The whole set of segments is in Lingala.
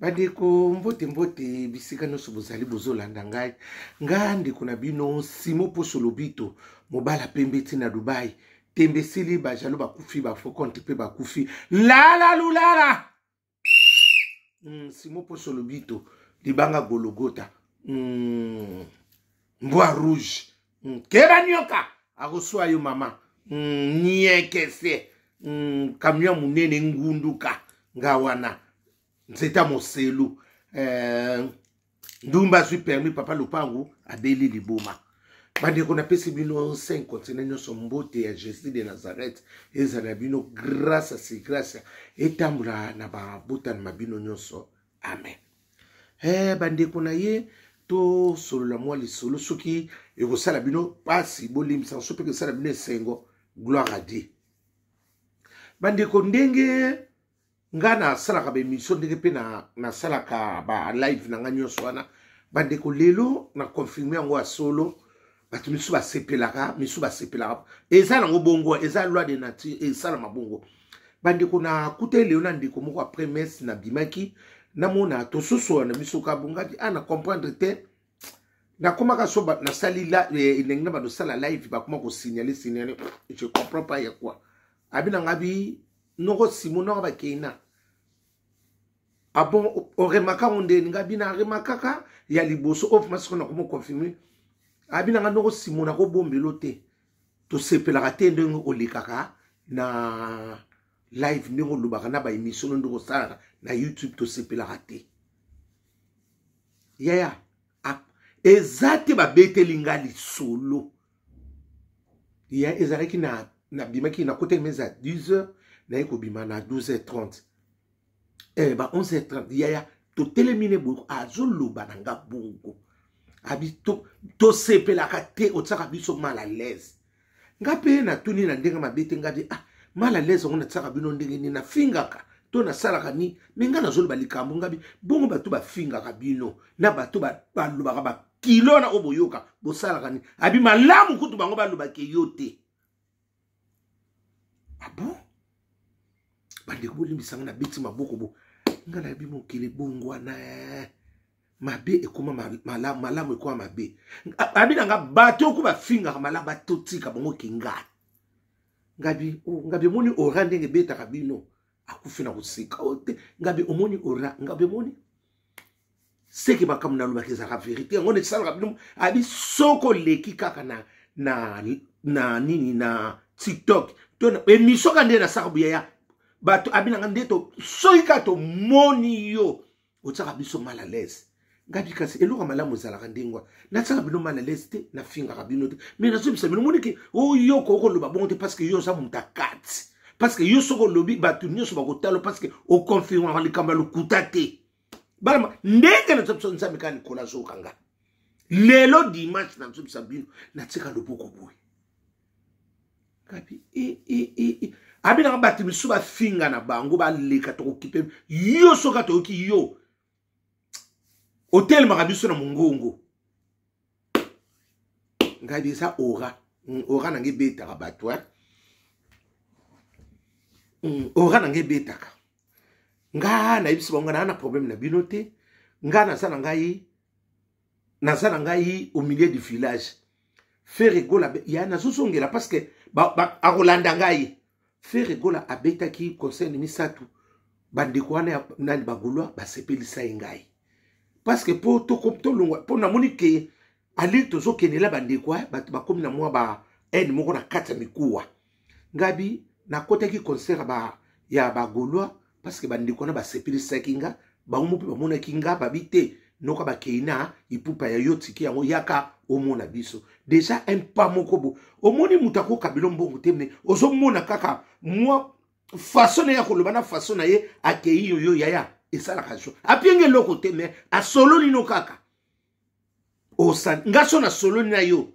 Bandeko mbote bisika nyonso bozali bozolanda ngai ndeko na bino Simo Poso Lobito mobala pembe tina Dubai tembe sili bajalo bakufi bafo konti pe bakufi lala lulala Simo Poso Lobito libanga Gologota Mbwa rouge keba nyoka akoswa yo mama nyekese camion munene ngunduka ngawana Nzeta Moselu Ndumba zui permis papa Lupangu Abeli Liboma Bandeko na pesi bino 5 continents nyonso mbote ya Jésus de Nazareth ezala bino grâce à ses grâces etambula na babota na mabino nyonso amen. Bandeko na ye to solo la moi lisolo soki ekosala bino pasi bolimisa so pe kosala bino esengo gloire à Dieu. Bandeko ndenge ngana salaka be mission ndenge pe na salaka ba live na nga nyonso wana bandeko lelo na confirmer yango ya solo batu misu ba sepelaka eza nango bongo eza loi de nature eza na mabongo bandeko na kute lelo na ndeko moko après messe na bimaki na mona to soso na miso ka bongati ana comprendre te na komaka so na sali la ndenge na ba do sala live ba koma ko signaler je comprends pas ya quoi abina ngabi noko Simon ba keina abon oremaka onde ngabi na remakaka ya liboso of masiko na komo confirmer abina nga noko Simon na ko bombelo te to sepelaka te ndenge olikaka na live ndenge lubaka na ba émission ndeko sala na YouTube to sepelaka te yaya ezate ba beteli ngali solo ya ezareki na bimaki na kote meza 10h na ekobima na 12h30 ba 11h30 yaya to telemine bo azoloba na nga bongo abi to sepelaka te otsaka biso mal à l'aise ngape na tuni na ndenge mabete ngadi mal à l'aise ngona tsaka bino ndenge ni na fingaka to na salaka ni menga na zoloba likambo ngabi bongo batu ba fingaka bino na batu ba lobaka ba kilo na oboyoka bo salaka ni abi malamu kutu bango ba lobaka yote bon bandeko bolimbisanga na beti maboko bo ngala bi mokele bongo na mabe ekoma malamu ekoma mabe abi nga bato ko ba finga malamu batotika bongo kinga ngabi moni ora ndenge beta kabino akufina kusika ote ngabi omoni ora ngabi moni seki bakamu na luba keza ka vérité ngone sala kabino abi soko leki kaka na nini na TikTok to na émission ka ndena sakabuya ya bato abinanga ndeto soika to moni yo otsaka biso mal à l'aise ngabi kasi eloka malamu zalaka ndingwa na tsaka bino mal à l'aise te na finga kabino te mais na sobisa bino moni ke o yo ko loba bon te parce que yo sa mutakati parce que yo soko lobi bato nyoso bakotalo parce que o confirme le kamba le kutate balama ndenge na tsopso nzambe kan kola zo kanga lelo dimanche na tsopsa bino na tsika loboko boy ngabi abina bati misuba finga na bango ba leka to kipe yo soka to ki yo hotel makabiso na mungongo ngabi sa ora na ngebeta ka bato ora na ngebeta ka nga na ibiso bonga na problème na binote nga na sana ngai au milieu du village faire rigola ya na sosongela parce que a Rolanda ngai faire rigola abeta ki concerne misatu bandeko wana na bagulwa basepelisa ngai parce que pour to kopto longwa pour na monike ali to zo kenela bandeko ba komi na mwa ba moko na kata mikuwa ngabi na kota ki concert ya bagulwa parce que bandeko na basepelisa kinga ba umupi ba mona kinga babite noka ba keina ipupa ya yotiki yango yaka omona biso déjà un pas mokobo omoni mutako kabilo mbongo temne ozo mona kaka moi façon ya koloba na façon na ye akei yo yaya esala kaso apienge loko temne a solo lino kaka osan ngaso na solo na yo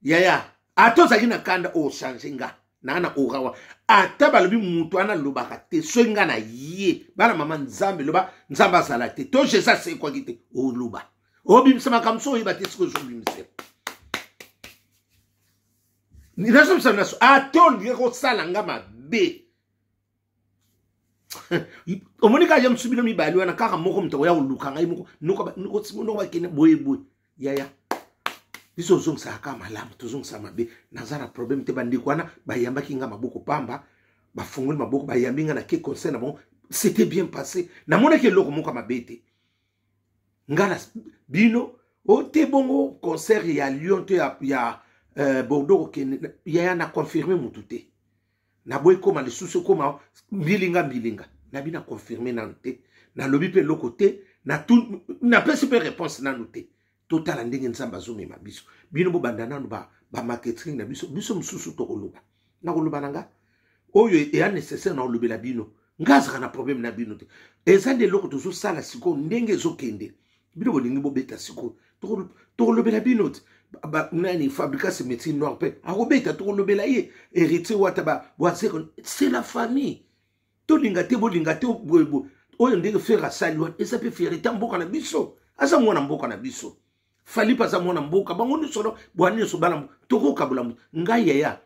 yaya atoza kina kanda o changinga nana orawa ata balobi mutu ana lobaka te soinga na ye bana mama nzambe loba nzamba sala te to je ça c'est quoi kite o loba obimisa makamso yiba te siko zo bimisa ni naso bisa naso aton ngeko sala ngama be omonika ya msubino mibali wana kaka moko mto ya uluka ngai moko nuko ba kene boye boye yaya biso zongsa aka malamu tozongsa mabe nazara problème te bandi kwana ba yamba kinga maboko pamba ba fungoli maboko ba yambinga na ke concert na bon c'était bien passé na mona ke loko moko mabete ngala bino o te bongo concert ya Lyon te ya Bordeaux ke ya na confirmer mutute na boy koma le sous koma mbilinga na bina confirmer na te na lobi pe loko te na tout na pesi pe réponse na noté total ndenge nzamba zo mema biso bino bo bandana ba marketing na biso mususu to koloba na koloba nanga oyo e nécessaire na lobela bino ngaza na problème na bino te ezande loko tozo sala siko ndenge zo kende bino bolingi bo beta siko to lobela bino te ba nani fabriquer ce métier noir pe a robeta to lobela ye héritier wata ba c'est la famille to lingate bo oyo ndenge faire sali wata esa pe faire tamboka na biso asa mwana mboka na biso fali pa za mwana mboka bango ni solo bwani so bala toko kabula ngai ya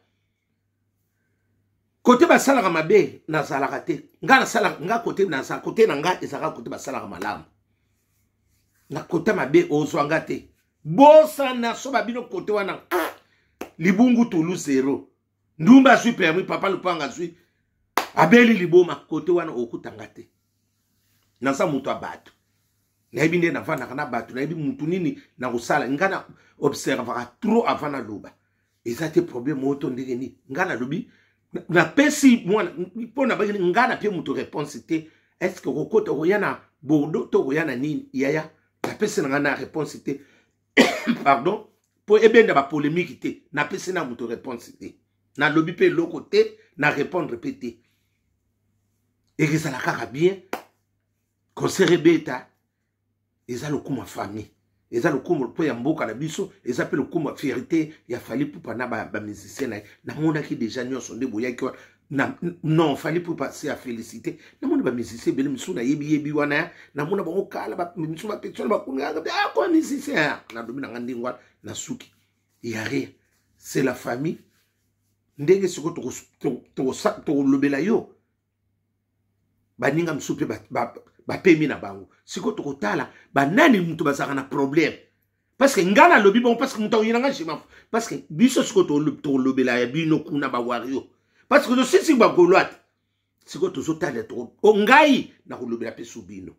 côté ba sala mabe na sala te nga sala nga côté na sala côté na nga ezaka côté ba sala malamu na côté mabe ozwanga te bosa na so babino côté wana libungu tulu zero ndumba sui permis papa lupanga sui abeli liboma côté wana okutanga te na sa mutu abatu na ebi nde na vana kana batu na ebi mutu nini na kusala ngana observera trop avant na loba ezate problème auto ndenge ni ngana lobi na pesi mwana pona ba ngana pe mutu réponse te est-ce que kokota oyana Bordeaux to oyana nini yaya na pesi ngana réponse te pardon pour ebenda ba polémique te na pesi na mutu réponse te na lobi pe loko te na répondre répéter et que ça la kaka bien conseiller beta eza le kuma famille eza le kuma po ya mboka na biso eza pe le kuma fierté ya fali pupa na ba musicien na mona ki déjà nyonso nde boya ki na non fali pupa c'est à féliciter na mona ba musicien bele misu na yebi wana na mona ba okala ba misu ba petso ba kunga ba ko musicien na domina ngandi ngwa na suki ya rien c'est la famille ndenge siko to lobela yo baninga msupe ba pemi na bango siko tokotala ba nani mutu bazaka na problème parce que ngana lobi bon parce que mutu oyinanga jima parce que biso siko to lobela ya bino kuna ba wario parce que sisi ba golwat siko to zotala to ngai na ko lobela pe subino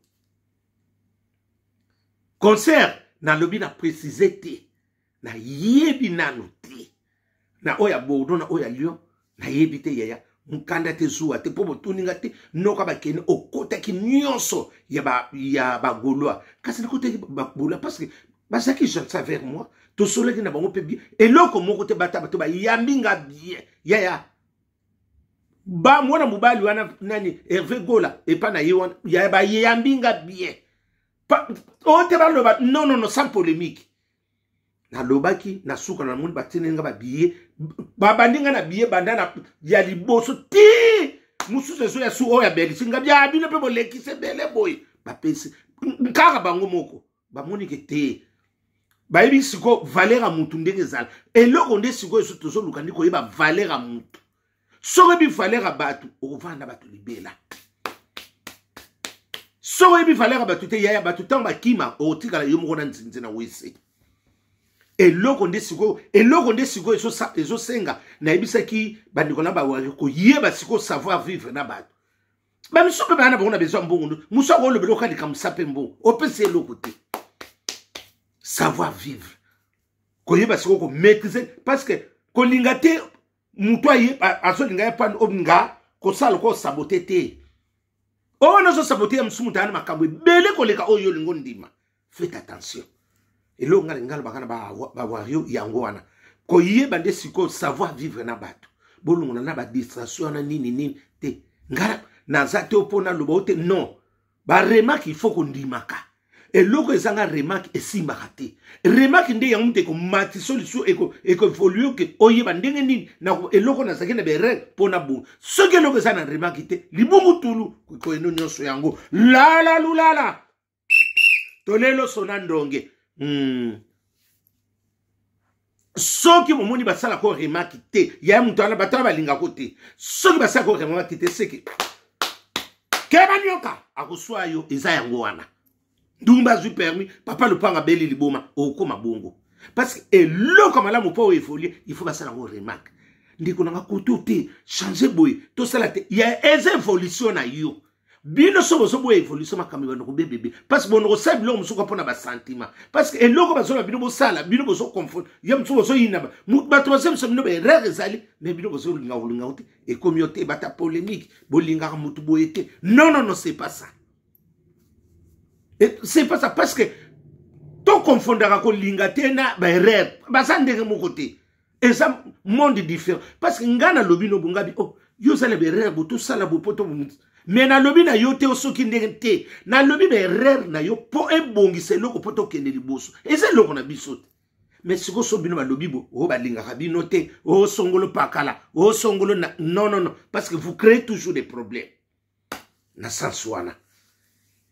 concert na lobi na préciser te na yebi nanu te na oya Bordeaux na oya Lyon na yebi te yaya mukanda te zuwa te pobo tuninga te noka bakene okota ki nyonso ya ba golwa kasi na kote ba golwa parce que basaki je ça vers moi to soleki na bango pe bien et loko moko te bata ba yambinga bien ya ba mwana mubali wana nani Hervé Gola et pas na yewana ya ba yambinga bien pa o te ba loba non sans polémique na lobaki na suka na muni batinenga ba biye babandinga na biye bandana ya liboso ti mususu so ya su o ya beli singa bya bino pe boleki se bele boy ba pesi nkaka bango moko ba moni ke te ba yebi siko valera mutu ndenge zala eloko nde siko eso tozo luka ndiko yeba valera mutu soko bi valera batu ovanda batu libela soko bi valera batu te yaya batu tamba kima o tikala yo moko na nzinze na wese eloko nde siko ezo senga na ebisaki bandiko na ba wari ko yeba siko savoir vivre na bato ba misope bana ba ona besoin mbongo muso ko lobelo ka dika musape mbongo opese eloko te savoir vivre ko yeba siko ko maîtriser parce que ko linga te muto aye aso linga pan obnga ko sala ko saboter te o na so saboter msumu tana makambo bele ko leka oyo lingo ndima faites attention et là, on a un wario yangoana. Ko yeba nde siko savoir vivre na bato. Bolu na ba distraction na nini te. Ngara na zate opona lobote non. Ba remarque il faut qu'on dimaka. Et loko ezanga remarque esimbaka te. Remarque nde yango te ko mati solution eko evolue ke oyeba ndenge nini na eloko na sakena be règle pona bu. Soki loko ezana remarque te libungu tulu ko eno nyonso yango. La lulala. Tolelo sonandonge. Soki momoni basala ko remarque te ya mutu ana batala balinga ko te soki basala ko remarque te seki keba nyoka akoswa yo eza yango wana ndumba zu permis papa le panga beli liboma okoma bongo parce que eloko malamu po efolie il faut basala ngo remarque ndiko nanga kotote changer boy to sala te ya evolution na yo bino sobo sobo evolution makambi bano bébé parce que bono sabi lo musuka pona ba sentiment parce que eloko bazola bino bo sala bino bo so confort ya musuko so yina ba bato basem so bino be rere zali mais bino bo so linga uti et communauté bata polémique bolinga mutu boyete non c'est pas ça et c'est pas ça parce que to confondera ko linga tena ba rere basandenge mo côté et ça monde différent parce que ngana lobino bungabi oh yo sala be rere bo to sala bo poto mais na lobi na yo te osoki ndenge te na lobi be rere na yo po ebongisa eloko po tokende liboso eza eloko na biso te mais siko so bino ba lobi bo o balingaka bino te o songolo pakala o songolo na non parce que vous créez toujours des problèmes na sens wana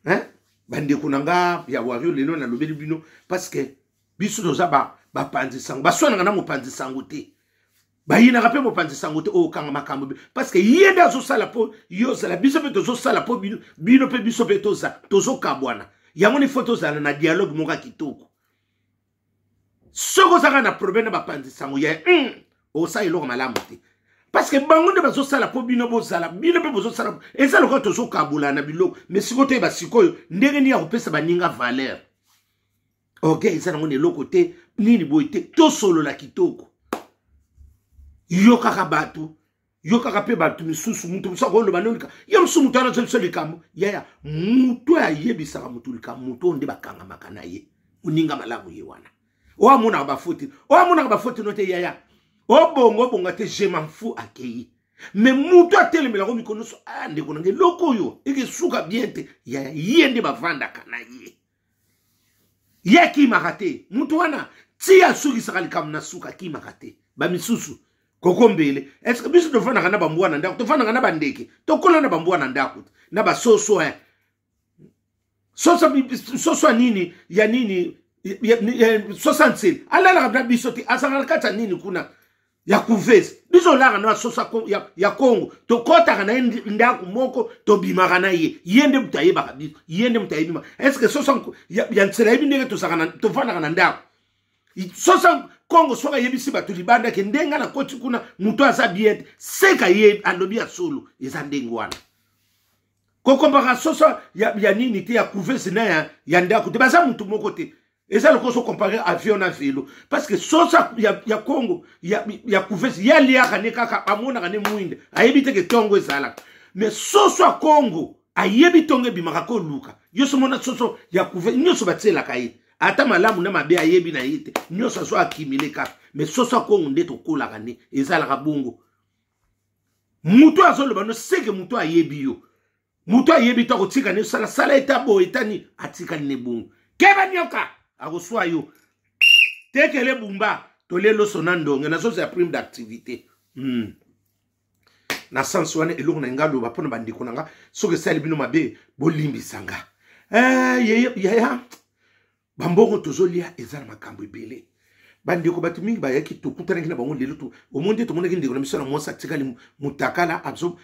hein bande kunanga ya wario lelo na lobi bino parce que biso doza ba panzi sango ba swana na mo panzi sango te bayina rapé mo panzi sango te o kanga makambo parce que yenda zo sala po yo sala biso pe to zo sala po bino pe biso pe to za to zo kabwana yango ni photo za na dialogue mo ka kitoko soko saka na problème ba panzi sango ya o sa ilo malamu te parce que bango de bazo sala po bino bo sala bino pe bozo sala et ça le ko to zo kabula na bilo mais siko te ba sikoyo ndenge ni ya kopesa baninga valeur OK ça na ngone loko te nini boite to solo la kitoko yo kaka batu yo kaka pe batu misusu mutu musako lo banonika yo musu mutu ana solo likambo ya mutu ayebisaka mutu likambo mutu onde bakanga makana ye uninga malamu ye wana o amuna ba foti note ya o bonga te je m'en fous akei mais mutu atelemela ko mikono so ande ko nge loko yo eke suka bien te ya yende bavanda kana ye ki makate mutu wana ti asuki sakali kamna suka ki makate ba misusu kokombele est-ce que biso to fana kana bambwa na ndako to fana kana bandeke to kola na bambwa na ndako na ba soso soso nini ya nini ya 60 ala la kabla biso ti asanga kata nini kuna ya kuvezi biso la kana soso ya Congo to kota kana ndako moko to bimaka na ye yende mutayeba kabisa yende mutayeba est-ce que soso ya ntsela ibi ndenge to sakana to fana kana ndako soso Congo soka yebisi batu libanda ke ndenga na koti kuna mutu aza biete seka ye alobi ya solo eza ndengwana kokombaka soso ya nini te ya kuvesi na ya ndako te baza mutu moko te eza loko so comparer avion na vélo parce que soso ya Congo ya kuvesi ya liaka ne kaka amona ne muinde ayebi te ke tongo ezala mais soso ya Congo ayebi tongo bimaka ko luka yo so mona soso ya kuvesi nyoso batsela kai ata malamu na mabe ayebi na yite nyoso so akimile kaka mais soso Kongo nde to kola kane ezala ka bongo mutu azolo bano seke mutu ayebi yo mutu ayebi to kotika ne sala etabo etani atika ne bongo keba nyoka akoswa yo tekele bumba to lelo sonandonga na soso ya prime d'activité na sens wana eloko na ngalo ba pona bandiko nanga soke sali bino mabe bolimbisanga ya bambongo tozolia ezala makambo ebele bandeko batu mingi bayaki tokutana na bango lelo to omonde to monaki ndeko na misona mosa tikali mutakala abso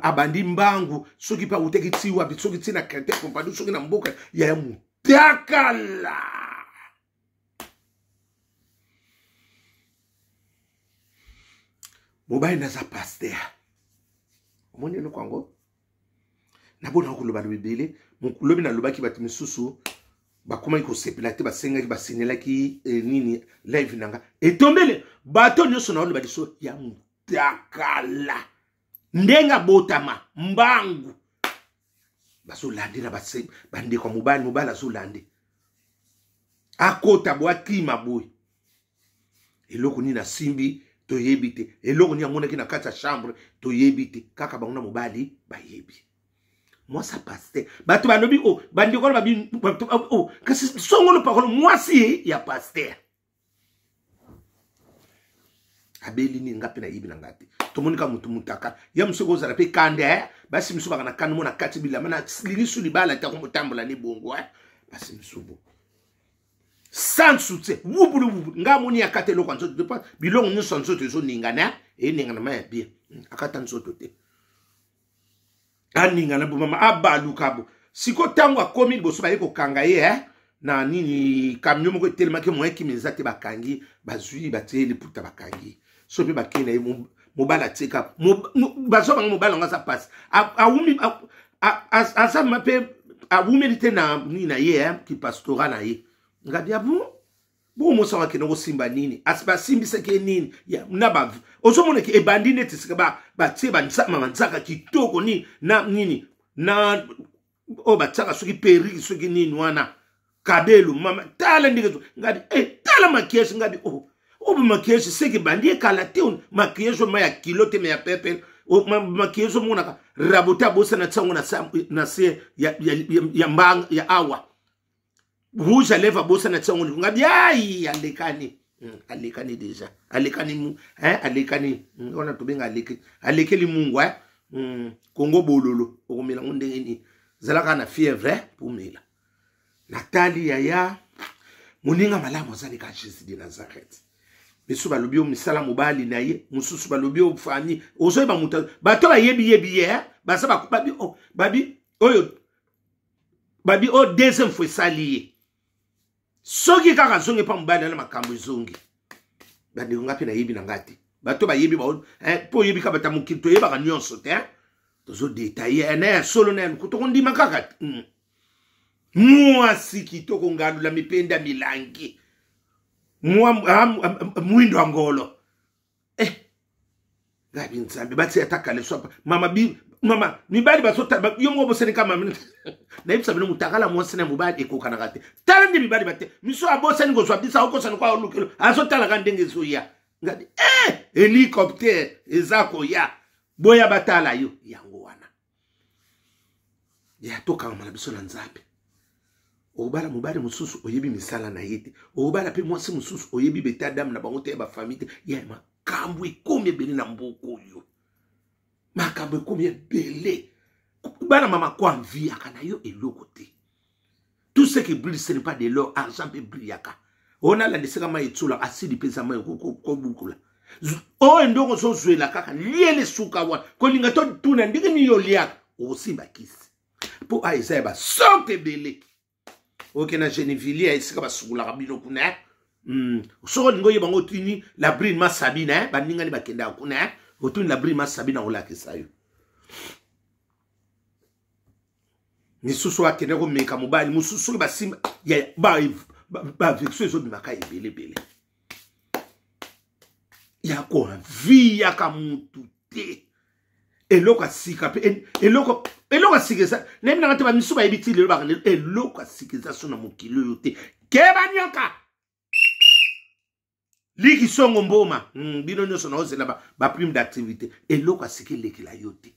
abandi mbangu soki pa uteki tiwa soki tina kete kompadu soki na mboka ya mutakala mobai na za pasteur omonde no kwango na bona ko loba bebele lobi na lobaki batu misusu bakoma iko sepela te basenga ki basinela ki nini live nanga etombele bato nyoso na loba diso ya mutakala ndenga botama mbangu baso lande na base bande kwa mobala so lande akota bo akima boy eloko ni na simbi to yebite eloko ni amona ki na kata chambre to yebite kaka banguna mobali bayebi moi ça passe bato balobi o bandi ko babi o kasi songolo parole moi si ya pasteur abeli ni ngapi na ibi na ngati to monika mutu mutaka ya msoko za pe kande basi msuba kana kanu mona kati bila mana lisu libala ta ko mutambola ni bongo basi msubo sans soutien wubulu ngamoni yakate lo kwanzo de pas bilongo ni sonso te zo ningana e ningana ma bien akata nsoto te aninga na bumama abalukabo siko tango akomi liboso baye kokanga ye na nini camion moko telema ke moyen ki mezate bakangi bazui batie liputa bakangi so pe bakena mobala tika bazo bang mobala nga sa passe awumi asa mape awumelite na nini na ye ki pastora na ye ngabia bo mo sawa ke no simba nini asba simbi seke nini ya naba ozo mona ke ebandine tisika ba tie ba nsama manzaka kitoko ni na nini na o bataka soki peri soki nini wana kabelu mama tala ndike ngadi tala makiyeshi ngadi o makiyeshi seki bandie kala te makiyeshi ma ya kilote me ya pepe o makiyeshi mona ka rabota bosa na tsango na se ya mbang ya awa Rouge lève bossa na tsango ngabi ai alekani déjà alekani mu alekani ona to benga alekeli mungu Congo bololo okomela ndenge ni zalaka na fièvre pour mela Nathalie yaya moninga malamu zalika Jésus de Nazareth biso balobi o misala mobali na ye mususu balobi o fani ozo ba muta bato ba yebi basa babi o deuxième fois salié soki kaka zongi pa mbali na makambo zongi bandi ngapi na yebi na ngati bato ba yebi ba po yebi ka bata mukito yeba ka nyonso te tozo détailler na solo na kuto ndima kaka mwa sikito ko ngadu la mipenda milangi mwa mwindo angolo gabi nzambe bati ataka le sopa mama mibali basota yongo boseni kama na ibisa bino mutakala mwasi na mubali ekokana kate tala ndi mibali bate miso aboseni go swabisa okosana kwa olukelo azotala kandenge zoya ngadi helicopter ezako ya boya batala yo yango wana ya toka mala biso na nzambe obala mubali mususu oyebi misala na yete obala pe mwasi mususu oyebi betadam na bango te ba famille ya makambo ekomi beli na mboko yo makambo ekomi belé bana mama kwa envie akana yo eloko te tout ce qui brille ce n'est pas de l'or argent peut briller aka ona la ndeseka ma etsula asidi pesa ma ko bukula o ndongo so zwela kaka liele suka wa ko linga to tuna ndike ni yo lia o simba kisi po aiza ba soke belé ok na Genevieve esika basukula kabino kuna so ngo yebango tuni la brille ma sabina baninga ni bakenda kuna otuni la brille ma sabina olaka sayo ni susu akende ko meka mobali mususu basimba ya ba vexo ezo bimaka ebele ya ko vie ya ka mutu te eloko asika pe eloko asikeza nemina ngate ba misuba ebitile ba eloko asikeza sona mokilo yote keba nyoka liki songo mboma bino nyoso na ozela ba prime d'activité eloko asikelekela yote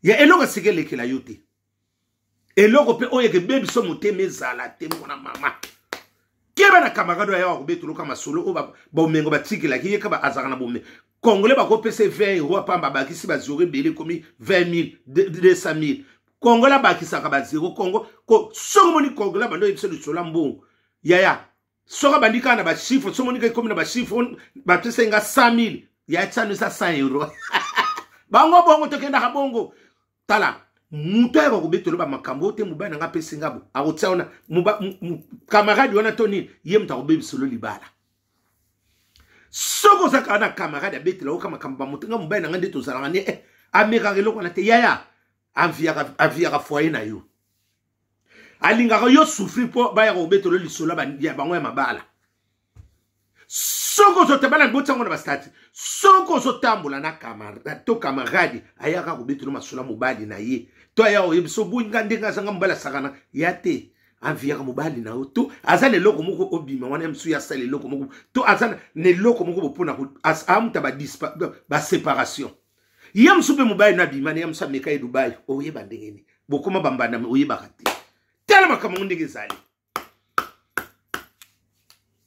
ya eloko asikelekela yote eloko pe oyeke bebi so motema ezala te mwana mama keba na kamarado ya wakubetulu kama solo o ba omengo batikela ki yeka ba azaka na bome Congolais ba ko pese 20 euros pamba bakisi ba zore belé komi 20 000 200 000 Congolais bakisa ka ba zero Congo ko soko moni Congolais ba ndo yebise lu sola mbongo yaya soko bandika na ba chiffre soko moni komi na ba chiffre ba pese nga 100 000 ya tsanu sa 100 euros bango bongo tokenda ka bongo tala muto ya bakubetolo ba makambo te mubana nga pese ngabo akotsaona camarade wana toni ye mutakobebi solo libala soko zakana camarade abetela okama kamba mutenga mubana nga ndeto zalanga ne ameka reloko na te yaya avia foyer na yo alinga yo souffrir po ba ya kobetolo lisolo ba ya bango ya mabala soko zotabana botsango na bastati soko zotambola na camarade to camarade ayaka kobetolo masula mobali na ye to ya oyebiso bunga ndenga zanga mobala sakana yate anviaka mobali na to azana loko moko obima wana msu ya sale loko moko to azana ne loko moko bopona ko amuta ba séparation yam supe mobali na bima ne yam sa meka e Dubai oyeba ndengeni bokoma bambana oyeba kati tala makama ndenge zali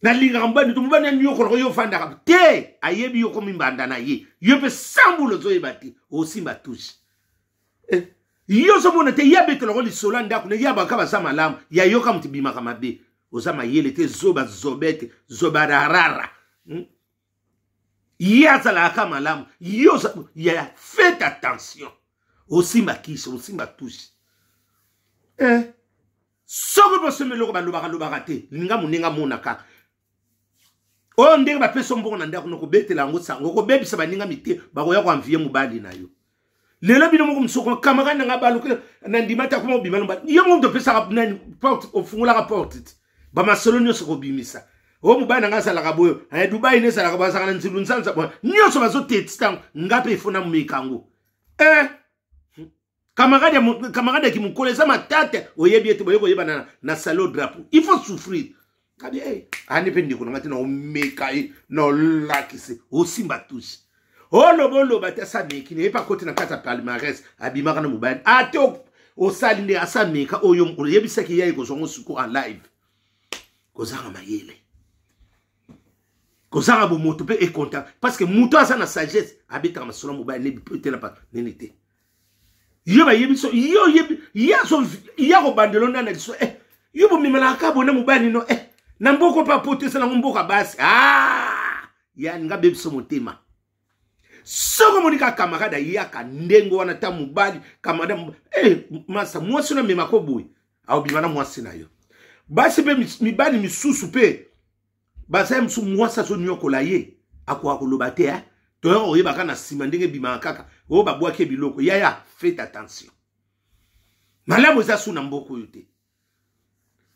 na linga mbani to mobali nyoko yo fanda te ayebi yo komi mbanda na ye yo pe sambulo zo yebati o simba touche yo so mona te yabetelo ko lisola ndako ne yaba ka basama lamu ya yoka mtibima kama be ozama yele te zoba zobete zobararara yaza la kama lamu yo ya faites attention osimba kisha osimba touche soko bosome loko balobaka te linga munenga monaka o ndenge bapesa mbongo na ndako noko betela ngo sango ko bebisa baninga mite bakoya kwa mvie mubali na yo lelo bino moko msoko kamagana nga baluke na ndimata kuma obimana mbali yo mo ndopesa nani porte ofungula ka porte ba masolonyo soko bimisa o mubali nga sala ka boyo Dubai ne sala ka basaka na nzilu nsanza bo nyoso bazo tetsta ngape ifuna mumikango camarade qui me connaît ça ma tête oyebi ete boyeko yeba na salo drapeau il faut souffrir kabi ani pendi ko ngati na omekai no lakisi osimba touche lo bata sa meki ne pa côté na kata palmarès abimaka na mobile ate o salinde asa meka oyo oyebisa ki yayi ko zongo suko en live ko zanga mayele ko zanga bo moto pe e content parce que muto asa na sagesse abita ma solo mobile ne peut na pas nenete yo ba yebiso yo yebi yaso yako bandelona na so yo bo mimala ka bona mobile no na mboko pa potesa na mboka basi ya nga bebiso motema soko monika kamarada yaka ndengo wana ta mobali kamada masa mwasi na mema ko boy au bimana mwasi na yo basi be mibali misusu pe basa msu mwasa so nyoko la ye akwa koloba te to oyeba kana sima ndenge bima kaka o babwake biloko ya faites attention malamu za suna mboko yote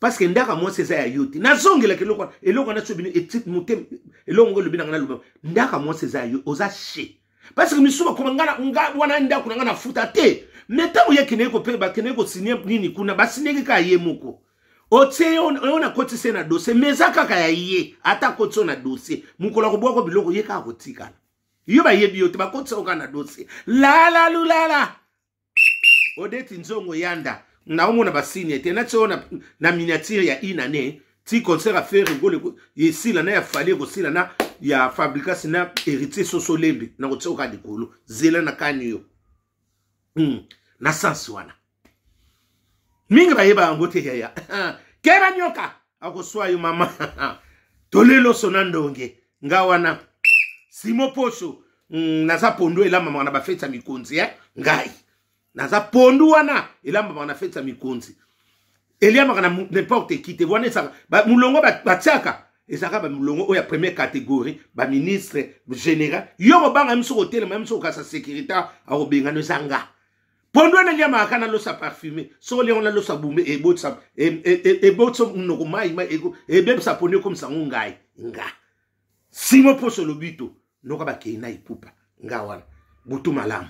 parce que ndaka mwasi za ya yote na zongela keloko eloko na tsobini etit mutem elongo lobina ngana loba ndaka mwasi za yo oza she parce que misuba komangana wana ndako ngana futa te metamu yake neko pe ba keneko sinia nini kuna basineke ka ye moko ote ona koti sena dossier mezaka ka ya ye ata koti na dossier mukola ko bwako biloko ye ka kotika yo ba yebi yo te ba koti oka na dossier la lulala odeti nzongo yanda na omona basini te na tsona na miniature ya inane ti concert à faire rigole ici là na ya fallait aussi là na ya fabrication na héritier sosolembe na ko tsoka dikolo zela na kanyo na sanswana minga ba yeba ngote ya kera nyoka akoswa yo mama tolelo sonandonge ngawana simo posho naza pondo elamba mwana ba feta mikonzi ngai naza pondo wana elamba mwana feta mikonzi eliama kana n'importe qui te voit ça ba mulongo ba tsaka ezaka ba mulongo oya première catégorie ba ministre général yo banga mso hotel même so ka sa sécurité a obenga no sanga pondo na liama kana lo sa parfumé so le on la lo sa bumbe e botsa e botsa no ko mai e beb sa ponyo comme ça ngai nga simo poso lobito no ka ba keina ipupa nga wana butu malamu